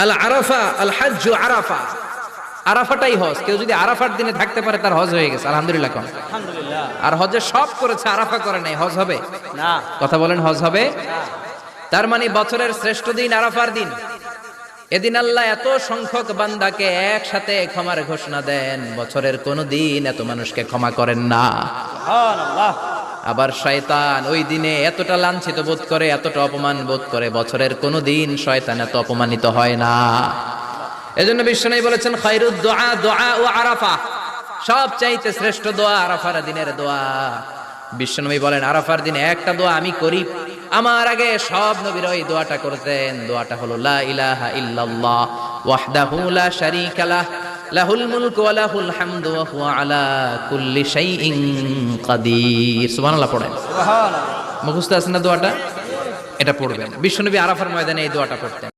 আল আরাফা আল হাজ্জু আরাফা, আরাফাটাই হজ। কেউ যদি আরাফার দিনে থাকতে পারে তার হজ হয়ে গেছে, আলহামদুলিল্লাহ। কোন আলহামদুলিল্লাহ। আর হজে সব করেছে, আরাফা করে নাই, হজ হবে না। কথা বলেন, হজ হবে না। তার মানে বছরের শ্রেষ্ঠ দিন আরাফার দিন। এদিন আল্লাহ এত সংখ্যক বান্দাকে একসাথে ক্ষমার ঘোষণা দেন, বছরের কোন দিন এত মানুষকে ক্ষমা করেন না। সুবহানাল্লাহ। আবার শয়তান ওই দিনে এতটা লাঞ্ছিত বোধ করে, এতটা অপমান বোধ করে, বছরের কোনো দিন শয়তান এত অপমানিত হয় না। এজন্য বিশ্বনবী বলেছেন খায়রুদ দুআ দুআ ও আরাফা, সব চাইতে শ্রেষ্ঠ দোয়া আরাফার দিনের দোয়া। বিশ্বনবী বলেন আরাফার দিনে একটা দোয়া আমি করি, আমার আগে সব নবীরা এই দোয়াটা করতেন। দোয়াটা হলো লা ইলাহা ইল্লাল্লাহ ওয়াহদাহু লা শারীকা লাহ লাহুল মুলকু ওয়া লাহুল হামদু ওয়া হুয়া আলা কুল্লি শাইইন কাদির। সুবহানাল্লাহ পড়েন। সুবহানাল্লাহ। মুখস্থ আছে না দোয়াটা? এটা পড়বেন। বিশ্বনবী আরাফার ময়দানে এই দোয়াটা পড়তেন।